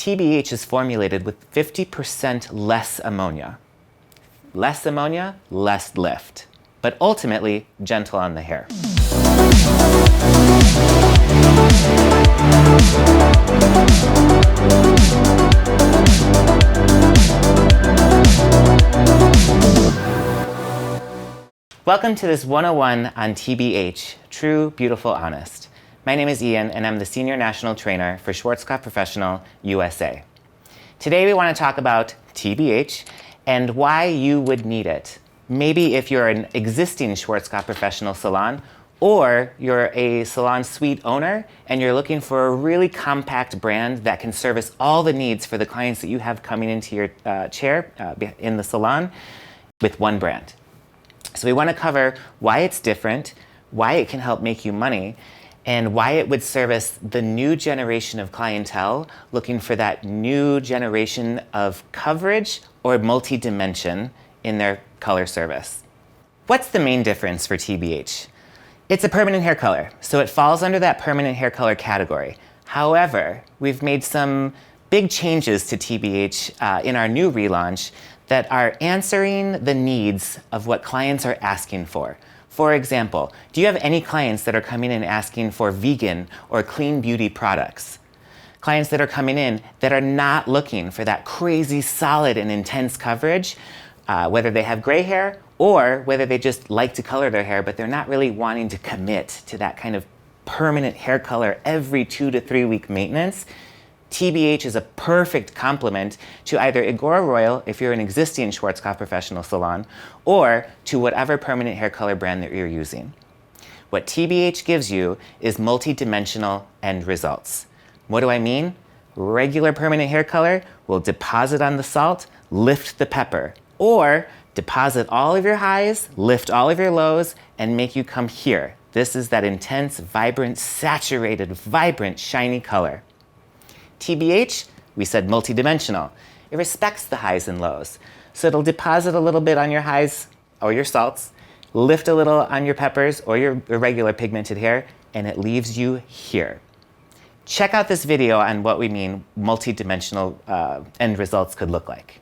TBH is formulated with 50% less ammonia. Less ammonia, less lift, but ultimately gentle on the hair. Welcome to this 101 on TBH, True, Beautiful, Honest. My name is Ian, and I'm the Senior National Trainer for Schwarzkopf Professional USA. Today we want to talk about TBH and why you would need it. Maybe if you're an existing Schwarzkopf Professional salon, or you're a salon suite owner and you're looking for a really compact brand that can service all the needs for the clients that you have coming into your chair in the salon with one brand. So we want to cover why it's different, why it can help make you money, and why it would service the new generation of clientele looking for that new generation of coverage or multi-dimension in their color service. What's the main difference for TBH? It's a permanent hair color, so it falls under that permanent hair color category. However, we've made some big changes to TBH in our new relaunch that are answering the needs of what clients are asking for. For example, do you have any clients that are coming in asking for vegan or clean beauty products? Clients that are coming in that are not looking for that crazy solid and intense coverage, whether they have gray hair or whether they just like to color their hair, but they're not really wanting to commit to that kind of permanent hair color every 2 to 3 week maintenance. TBH is a perfect complement to either Agora Royal, if you're an existing Schwarzkopf Professional salon, or to whatever permanent hair color brand that you're using. What TBH gives you is multi-dimensional end results. What do I mean? Regular permanent hair color will deposit on the salt, lift the pepper, or deposit all of your highs, lift all of your lows, and make you come here. This is that intense, vibrant, saturated, vibrant, shiny color. TBH, we said multidimensional. It respects the highs and lows. So it'll deposit a little bit on your highs or your salts, lift a little on your peppers or your irregular pigmented hair, and it leaves you here. Check out this video on what we mean multidimensional end results could look like.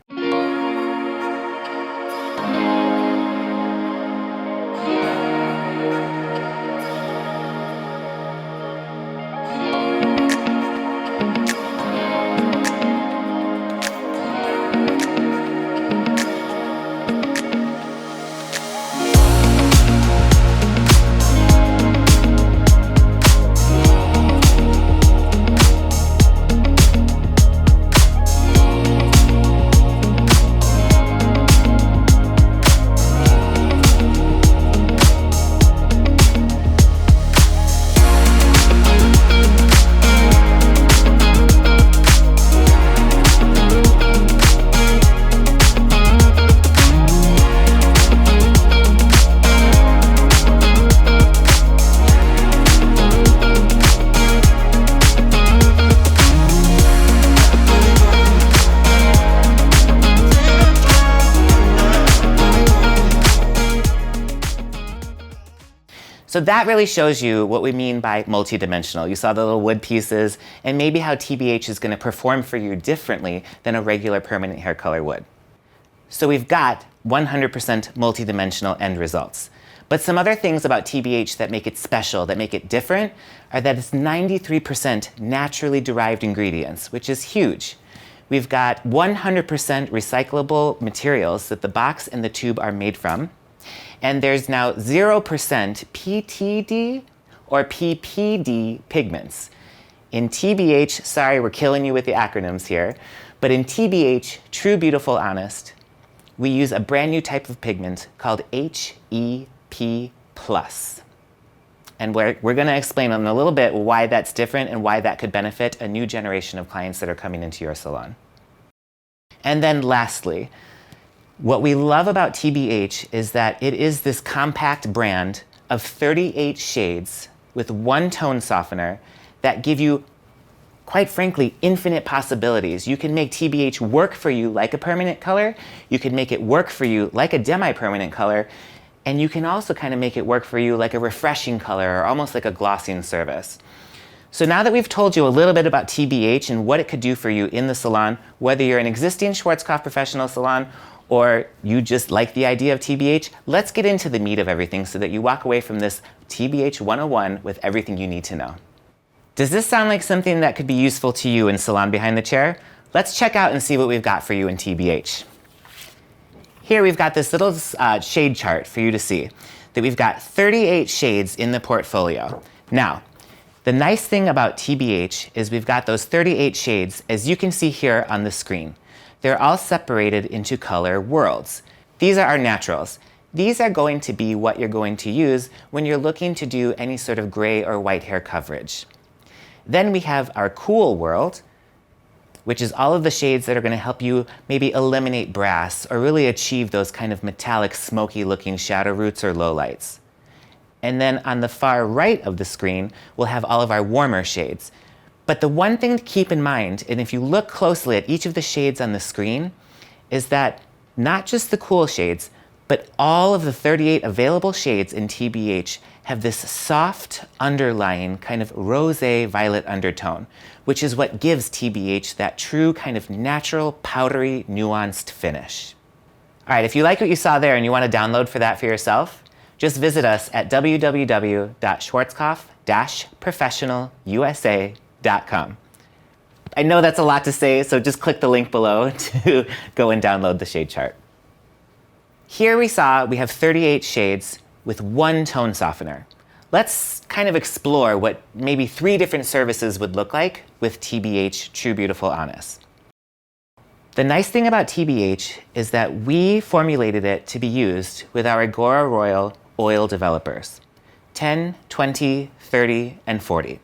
So that really shows you what we mean by multidimensional. You saw the little wood pieces and maybe how TBH is going to perform for you differently than a regular permanent hair color would. So we've got 100% multidimensional end results. But some other things about TBH that make it special, that make it different, are that it's 93% naturally derived ingredients, which is huge. We've got 100% recyclable materials that the box and the tube are made from. And there's now 0% PTD or PPD pigments. In TBH, sorry, we're killing you with the acronyms here, but in TBH, True, Beautiful, Honest, we use a brand new type of pigment called HEP+. And we're going to explain in a little bit why that's different and why that could benefit a new generation of clients that are coming into your salon. And then lastly, what we love about TBH is that it is this compact brand of 38 shades with one tone softener that give you, quite frankly, infinite possibilities. You can make TBH work for you like a permanent color, you can make it work for you like a demi-permanent color, and you can also kind of make it work for you like a refreshing color or almost like a glossing service. So now that we've told you a little bit about TBH and what it could do for you in the salon, whether you're an existing Schwarzkopf Professional salon or you just like the idea of TBH, let's get into the meat of everything so that you walk away from this TBH 101 with everything you need to know. Does this sound like something that could be useful to you in Salon Behind the Chair? Let's check out and see what we've got for you in TBH. Here we've got this little shade chart for you to see, that we've got 38 shades in the portfolio. Now, the nice thing about TBH is we've got those 38 shades, as you can see here on the screen. They're all separated into color worlds. These are our naturals. These are going to be what you're going to use when you're looking to do any sort of gray or white hair coverage. Then we have our cool world, which is all of the shades that are going to help you maybe eliminate brass or really achieve those kind of metallic, smoky looking shadow roots or lowlights. And then on the far right of the screen, we'll have all of our warmer shades. But the one thing to keep in mind, and if you look closely at each of the shades on the screen, is that not just the cool shades, but all of the 38 available shades in TBH have this soft underlying kind of rosé violet undertone, which is what gives TBH that true kind of natural, powdery, nuanced finish. All right, if you like what you saw there and you want to download for that for yourself, just visit us at www.schwarzkopf-professionalusa.com. I know that's a lot to say, so just click the link below to go and download the shade chart. Here we have 38 shades with one tone softener. Let's kind of explore what maybe 3 different services would look like with TBH True Beautiful Honest. The nice thing about TBH is that we formulated it to be used with our Agora Royal oil developers, 10, 20, 30, and 40.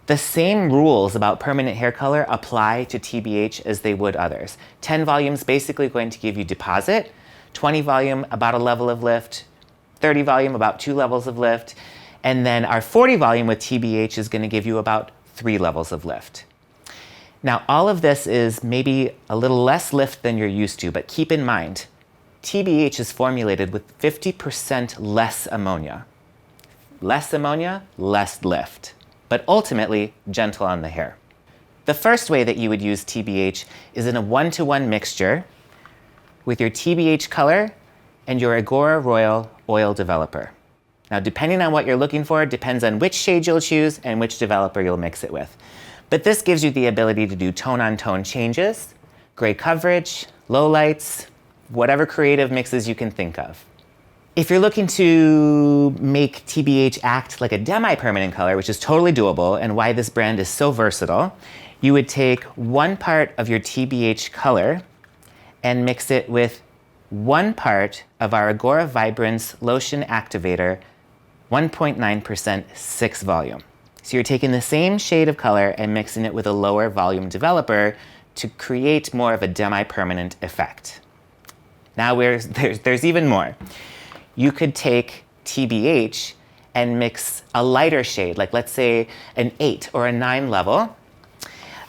The same rules about permanent hair color apply to TBH as they would others. 10 volume is basically going to give you deposit, 20 volume about a level of lift, 30 volume about 2 levels of lift, and then our 40 volume with TBH is going to give you about 3 levels of lift. Now, all of this is maybe a little less lift than you're used to, but keep in mind, TBH is formulated with 50% less ammonia. Less ammonia, less lift, but ultimately gentle on the hair. The first way that you would use TBH is in a 1-to-1 mixture with your TBH color and your Agora Royal oil developer. Now, depending on what you're looking for, depends on which shade you'll choose and which developer you'll mix it with. But this gives you the ability to do tone-on-tone changes, gray coverage, lowlights, whatever creative mixes you can think of. If you're looking to make TBH act like a demi-permanent color, which is totally doable and why this brand is so versatile, you would take 1 part of your TBH color and mix it with 1 part of our Agora Vibrance Lotion Activator, 1.9% 6 volume. So you're taking the same shade of color and mixing it with a lower volume developer to create more of a demi-permanent effect. Now there's even more. You could take TBH and mix a lighter shade, like let's say an 8 or a 9 level,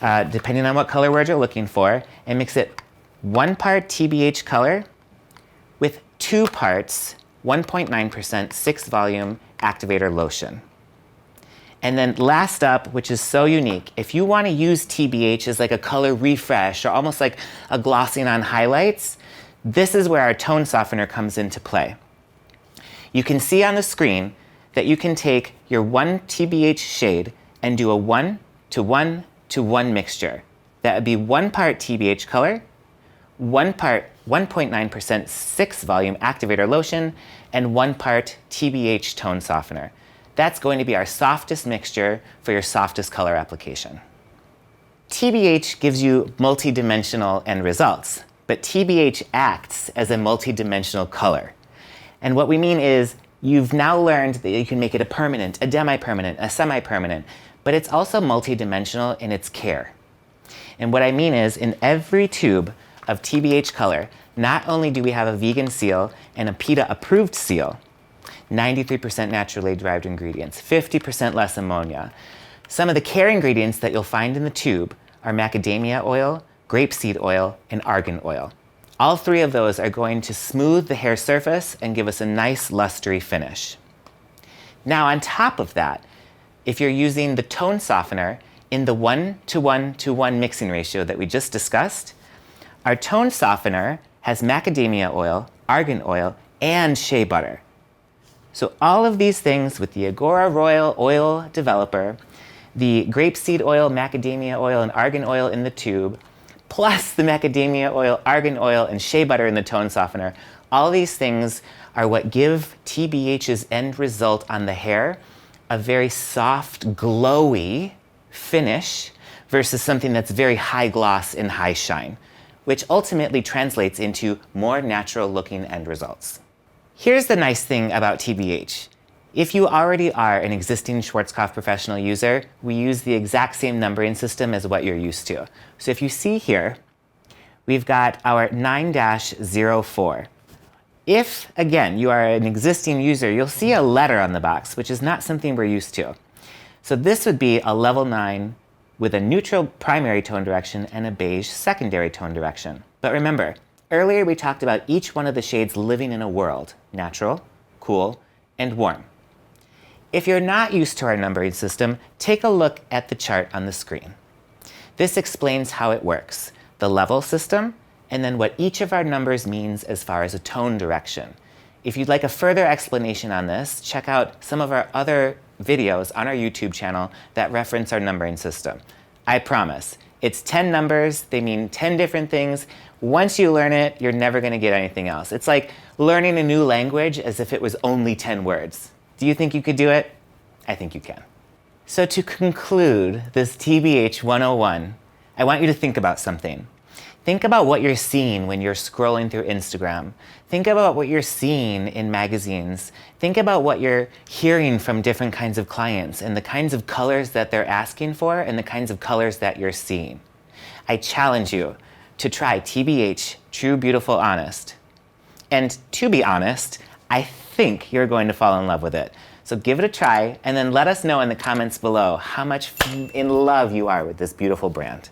depending on what color word you're looking for, and mix it 1 part TBH color with 2 parts 1.9% 6 volume activator lotion. And then last up, which is so unique, if you want to use TBH as like a color refresh or almost like a glossing on highlights, this is where our tone softener comes into play. You can see on the screen that you can take your 1 TBH shade and do a 1-to-1-to-1 mixture. That would be 1 part TBH color, 1 part 1.9% 6 volume activator lotion, and 1 part TBH tone softener. That's going to be our softest mixture for your softest color application. TBH gives you multidimensional end results, but TBH acts as a multidimensional color. And what we mean is you've now learned that you can make it a permanent, a demi-permanent, a semi-permanent, but it's also multidimensional in its care. And what I mean is in every tube of TBH color, not only do we have a vegan seal and a PETA approved seal, 93% naturally derived ingredients, 50% less ammonia. Some of the care ingredients that you'll find in the tube are macadamia oil, grapeseed oil, and argan oil. All 3 of those are going to smooth the hair surface and give us a nice lustery finish. Now on top of that, if you're using the tone softener in the 1:1:1 mixing ratio that we just discussed, our tone softener has macadamia oil, argan oil, and shea butter. So all of these things with the Agora Royal Oil Developer, the grapeseed oil, macadamia oil, and argan oil in the tube, plus the macadamia oil, argan oil, and shea butter in the tone softener, all these things are what give TBH's end result on the hair a very soft, glowy finish versus something that's very high gloss and high shine, which ultimately translates into more natural looking end results. Here's the nice thing about TBH. If you already are an existing Schwarzkopf Professional user, we use the exact same numbering system as what you're used to. So if you see here, we've got our 9-04. If, again, you are an existing user, you'll see a letter on the box, which is not something we're used to. So this would be a level 9 with a neutral primary tone direction and a beige secondary tone direction. But remember, earlier we talked about each one of the shades living in a world: natural, cool, and warm. If you're not used to our numbering system, take a look at the chart on the screen. This explains how it works, the level system, and then what each of our numbers means as far as a tone direction. If you'd like a further explanation on this, check out some of our other videos on our YouTube channel that reference our numbering system. I promise, it's 10 numbers, they mean 10 different things. Once you learn it, you're never gonna get anything else. It's like learning a new language as if it was only 10 words. Do you think you could do it? I think you can. So to conclude this TBH 101, I want you to think about something. Think about what you're seeing when you're scrolling through Instagram. Think about what you're seeing in magazines. Think about what you're hearing from different kinds of clients and the kinds of colors that they're asking for and the kinds of colors that you're seeing. I challenge you to try TBH, True, Beautiful, Honest. And to be honest, I think you're going to fall in love with it. So give it a try and then let us know in the comments below how much in love you are with this beautiful brand.